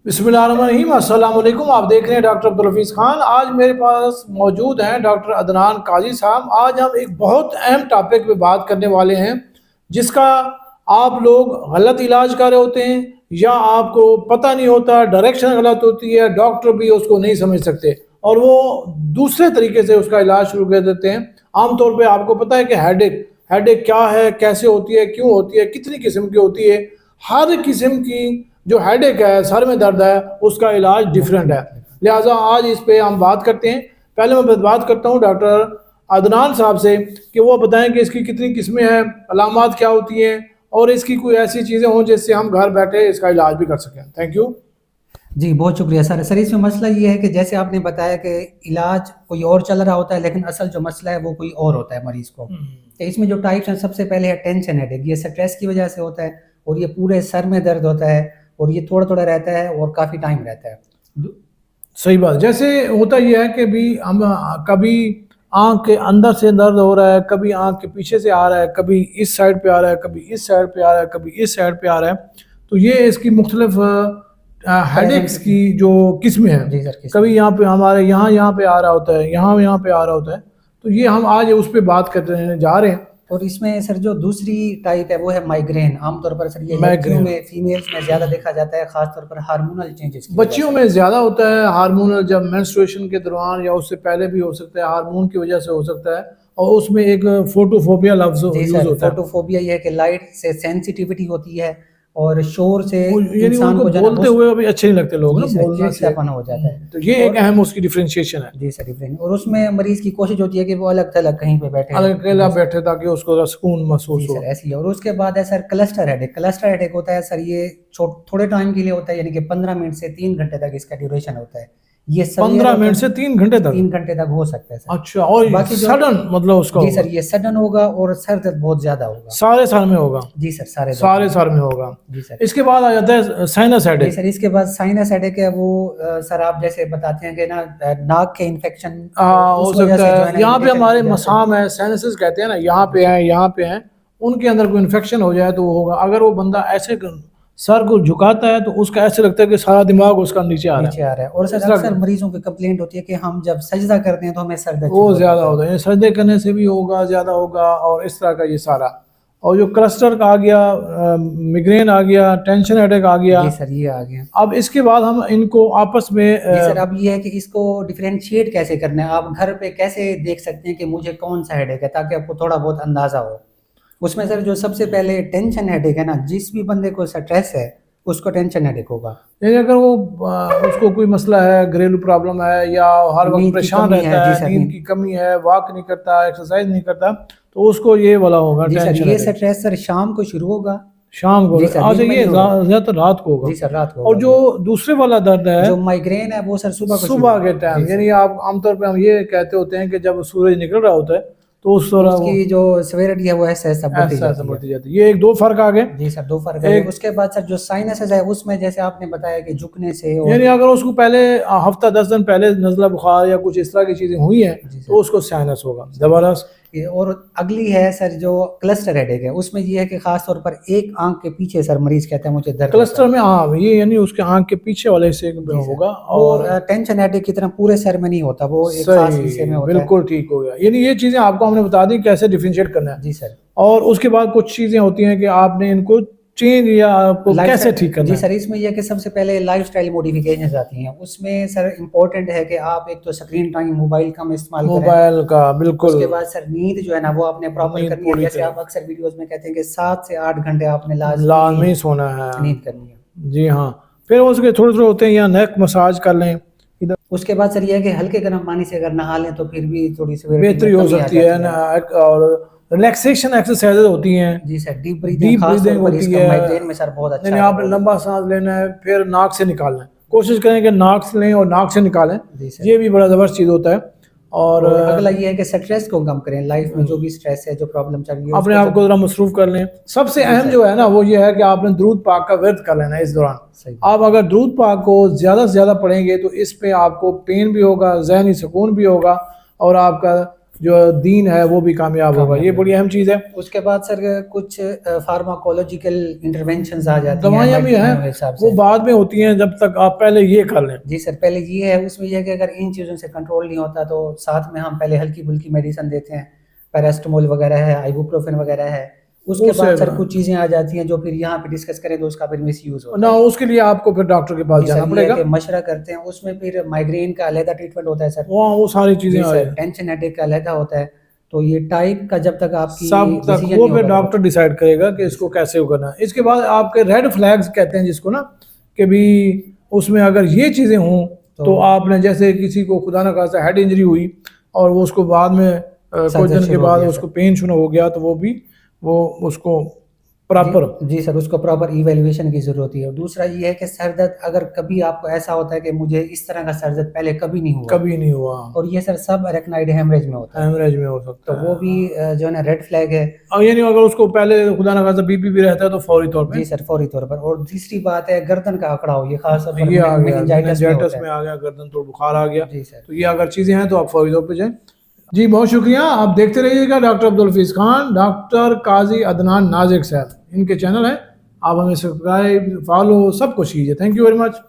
बिस्मिल्लाहिर्रहमानिर्रहीम, अस्सलाम वालेकुम। आप देख रहे हैं डॉक्टर अब्दुल हफीज़ खान। आज मेरे पास मौजूद हैं डॉक्टर अदनान काजी साहब। आज हम एक बहुत अहम टॉपिक पे बात करने वाले हैं, जिसका आप लोग गलत इलाज कर रहे होते हैं या आपको पता नहीं होता, डायरेक्शन गलत होती है, डॉक्टर भी उसको नहीं समझ सकते और वो दूसरे तरीके से उसका इलाज शुरू कर देते हैं। आमतौर पे आपको पता है कि हेडेक हेडेक क्या है, कैसे होती है, क्यों होती है, कितनी किस्म की होती है। हर किस्म की जो हेडेक है, सर में दर्द है, उसका इलाज डिफरेंट है। लिहाजा आज इस पे हम बात करते हैं। पहले मैं बात करता हूँ डॉक्टर अदनान साहब से कि वो बताएं कि इसकी कितनी किस्में हैं, अलामात क्या होती हैं और इसकी कोई ऐसी चीज़ें हों जिससे हम घर बैठे इसका इलाज भी कर सकें। Thank you. जी, बहुत शुक्रिया सर। सर, इसमें मसला ये है कि जैसे आपने बताया कि इलाज कोई और चल रहा होता है, लेकिन असल जो मसला है वो कोई और होता है मरीज़ को। तो इसमें जो टाइप्स हैं, सबसे पहले है टेंशन हेडेक। ये स्ट्रेस की वजह से होता है और ये पूरे सर में दर्द होता है और ये थोड़ा-थोड़ा रहता है और काफ़ी टाइम रहता है। सही बात। जैसे होता यह है कि भी हम कभी आँख के अंदर से दर्द हो रहा है, कभी आँख के पीछे से आ रहा है, कभी इस साइड पे आ रहा है, कभी इस साइड पे आ रहा है, कभी इस साइड पे आ रहा है। तो ये इसकी मुख्तलिफ हेडेक्स की जो किस्में हैं। जी सर, किस्में। कभी यहाँ पे हमारे यहाँ पे आ रहा होता है, यहाँ पे आ रहा होता है। तो ये हम आज उस पर बात करने जा रहे हैं। और इसमें सर जो दूसरी टाइप है वो है माइग्रेन। आमतौर पर सर ये लड़कियों माइग्रेन में, फीमेल्स में ज़्यादा देखा जाता है, खासतौर पर हार्मोनल चेंजेस की वजह बच्चियों से। में ज़्यादा होता है। हार्मोनल, जब मेंस्ट्रुएशन के दौरान या उससे पहले भी हो सकता है, हार्मोन की वजह से हो सकता है। और उसमें एक फोटोफोबिया लफ्ज़ जी यूज़ सर, होता है। फोटोफोबिया ये है कि लाइट से सेंसिटिविटी होती है और शोर से वो यानी इंसान उनको को जो है ना बोलते हुए अभी अच्छे नहीं लगते लोग ना, जी सर, बोलना से। चिड़चिड़ापन हो जाता है। तो ये एक और अहम उसकी डिफरेंशिएशन है। जी सर, डिफरेंट। और उसमें मरीज की कोशिश होती है कि वो अलग थलग कहीं पे बैठे। अलग अकेला बैठे ताकि उसको सुकून महसूस जी हो। सर, ऐसी है। और उसके बाद है sir cluster headache. Cluster headache होता है सर, ये थोड़े टाइम के लिए होता है, यानी कि 15 मिनट से 3 घंटे तक इसका ड्यूरेशन होता है। ये सवेयर 15 होता मिनट है, से 3 घंटे तक? 3 घंटे तक हो सकता है सर। अच्छा, और बाकी जो सडन मतलब उसका जी होगा? सर, ये सडन होगा और सर दर्द बहुत ज़्यादा होगा। सारे साल में होगा? जी सर, सारे दर्द सारे होगा। साल में होगा। जी सर। इसके बाद आ जाता है साइनस जी हेडेक। सर, इसके बाद साइनस हेडेक है। वो सर आप जैसे बताते हैं कि ना नाक के इन्फेक्शन, तो हो उस वजह सकता से जो है है ना यहाँ पे इरिटेशन हमारे की वजह से। मसाम है, साइनसेस कहते हैं ना, यहाँ पे हैं, यहाँ पे हैं, उनके अंदर कोई इन्फेक्शन हो जाए तो वो होगा। अगर वो बंदा ऐसे सर को झुकाता है तो उसका ऐसे लगता है कि सारा दिमाग उसका नीचे आ रहा नीचे है। आ रहा है। और तो सर इस तरह अक्सर मरीजों की कंप्लेंट होती है कि हम जब सजदा करते हैं तो हमें सर दर्द वो शुरू हो ज़्यादा जाता है। होता है, सजदे करने से भी होगा, ज़्यादा होगा, और इस तरह का ये सारा। और जो क्लस्टर का आ गया, मिग्रेन आ गया, टेंशन हेडेक आ गया। जी सर, ये आ गया। अब इसके बाद हम इनको आपस में जी सर, अब ये है कि इसको डिफरेंशिएट कैसे करना है। आप घर पे कैसे देख सकते हैं कि मुझे कौन सा हेडेक है, ताकि आपको थोड़ा बहुत अंदाजा हो। उसमें सर जो सबसे पहले टेंशन हेडेक है ना, जिस भी बंदे को स्ट्रेस है उसको टेंशन हेडेक होगा। यानी अगर वो उसको कोई मसला है, घरेलू प्रॉब्लम है, या हर वक्त नींद की परेशान कमी है, रहता जी है, सर, नींद की कमी है, वॉक नहीं करता, एक्सरसाइज नहीं करता, तो उसको ये वाला होगा जी सर, टेंशन ये हेडेक। स्ट्रेस सर शाम को शुरू होगा। शाम को? जी सर, अच्छा, दिन में ये नहीं होगा। ज़्यादातर रात को होगा। जी सर, रात को और होगा जो ये। दूसरे वाला दर्द है, जो माइग्रेन है वो सर सुबह को शुरू सुबह के होगा। टाइम, जी यानी सर, आप आमतौर पे हम ये कहते होते हैं कि जब सूरज निकल रहा होता है तो उस दौरान वो उसकी जो सेवेरिटी है वो ऐसे ऐसा बढ़ती ऐसा ऐसा जाती है। बढ़ती जाती है। ये एक दो फर्क आ गए। जी सर, दो फर्क है। एक, उसके बाद सर जो साइनसेस है उसमें जैसे आपने बताया कि झुकने से यानी और अगर उसको पहले हफ्ता 10 दिन पहले नज़ला बुखार या कुछ इस तरह की चीज़ें हुई हैं जी तो सर। उसको साइनस होगा ज़बरदस्त। और अगली है सर जो क्लस्टर हेडेक है। उसमें ये है कि खास तौर पर एक आंख के पीछे सर मरीज कहता है मुझे दर्द होता क्लस्टर है। में, हाँ, ये यानी उसके आँख के पीछे वाले हिस्से में जी सर। होगा। वो और टेंशन हेडेक की तरह पूरे सर में नहीं होता, वो एक खास हिस्से में सही, होता है। बिल्कुल ठीक हो गया। यानी ये चीज़ें आपको हमने बता दी कैसे डिफरेंशिएट करना है। जी सर। और उसके बाद कुछ चीज़ें होती हैं कि आपने इनको चेंज या आपको कैसे ठीक करना जी है। सर, इसमें यह है कि सबसे पहले लाइफस्टाइल मॉडिफिकेशंस आती हैं। उसमें सर इम्पोर्टेंट है कि आप एक तो स्क्रीन टाइम, मोबाइल कम इस्तेमाल करें। मोबाइल का बिल्कुल। उसके बाद सर नींद जो है ना वो आपने प्रॉपर नींद करनी है। पूरी जैसे करें, आप अक्सर वीडियोस में कहते हैं कि 7 से 8 घंटे आपने लाजमी लाजमी सोना है। नींद करनी है। जी हाँ। फिर उसके थोड़े थोड़े होते हैं, या नेक मसाज कर लें इधर, उसके बाद सर ये है कि हल्के गर्म पानी से अगर नहा लें तो फिर भी थोड़ी सेवेरिटी बेहतरी में हो कमी आ सकती है जाती ना। है। और रिलैक्सेशन एक्सरसाइजेज होती हैं, जी सर, डीप ब्रीदिंग डीप खास तौर ब्रीदिंग पर होती इसका है। माइग्रेन में सर बहुत अच्छा यानी है। आपने लंबा सांस लेना है, फिर नाक से निकालना है। कोशिश करें कि नाक से लें और नाक से निकालें। जी सर। ये भी बड़ा ज़बरदस्त चीज़ होता है। और और अगला ये है कि स्ट्रेस को कम करें। लाइफ में जो भी स्ट्रेस है, जो प्रॉब्लम चल रही है अपने उसको आप जब। को ज़रा मसरूफ़ कर लें। सबसे जी अहम सर, जो है ना वो ये है कि आपने दुरूद पाक का वर्द कर लेना है इस दौरान। सही बात। आप अगर दुरूद पाक को ज़्यादा से ज़्यादा पढ़ेंगे तो इस पे आपको पेन भी होगा, ज़हनी सुकून भी होगा, और आपका जो दीन है वो भी कामयाब होगा। ये बड़ी अहम चीज़ है। उसके बाद सर कुछ फार्माकोलॉजिकल इंटरवेंशंस आ जाती हैं, दवाइयाँ भी मेडिसिन के हैं, हिसाब वो से। बाद में होती हैं, जब तक आप पहले ये कर लें। जी सर, पहले ये है, उसमें ये है कि अगर इन चीज़ों से कंट्रोल नहीं होता तो साथ में हम पहले हल्की फुल्की मेडिसिन देते हैं, पैरास्टामोल वगैरह है, आइबुप्रोफेन वगैरह है। उसके उससे बाद सर कुछ चीज़ें आ जाती हैं जो फिर यहाँ पे डिस्कस करें तो उसका फिर मिसयूज़ होता ना, है। उसके लिए आपको फिर डॉक्टर के पास जी जाना सर, ये है पड़ेगा। कि मशवरा करते हैं, उसमें फिर माइग्रेन का अलग ट्रीटमेंट होता है सर। वो सारी चीज़ें जी आ सर, जाएं। टेंशन हेडेक का अलग होता है। तो ये टाइप का जब तक आपकी सब तक डिसीजन वो नहीं फिर होगा डॉक्टर डिसाइड करेगा कि इसको कैसे करना है। इसके बाद आपके रेड फ्लैग्स कहते हैं जिसको ना, कि भी उसमें अगर ये चीज़ें हों तो आपने, जैसे किसी को खुदा ना खास्ता हेड इंजरी हुई और वो उसको बाद में कुछ दिन के बाद उसको पेन शुरू हो गया, तो वो भी वो उसको प्रॉपर। जी सर, उसको प्रॉपर इवैल्यूएशन की ज़रूरत है। और दूसरा ये है कि सर दर्द अगर कभी आपको ऐसा होता है कि मुझे इस तरह का सर दर्द पहले कभी नहीं हुआ, कभी नहीं हुआ, और ये सर सब अरेक्नाइड हेमरेज में होता है, हेमरेज में हो सकता तो है। वो भी जो है ना रेड फ्लैग है। और यानी अगर उसको पहले खुदा ना खास्ता बीपी भी रहता है तो फौरी तौर पे जी सर, फौरी तौर पर। और तीसरी बात है गर्दन का आंकड़ा हो, ये खास तौर पर ये आ गया, मेनिंजाइटिस में मेनिंजाइटिस होता में है। आ गया, गर्दन तो बुखार आ गया। जी सर। तो ये अगर चीज़ें हैं तो आप फौरी तौर पे जाएं। जी बहुत शुक्रिया। आप देखते रहिएगा डॉक्टर अब्दुल हफीज़ खान, डॉक्टर काजी अदनान नाजिक साहब, इनके चैनल है, आप हमें सब्सक्राइब, फॉलो सब कुछ कीजिए। Thank you very much.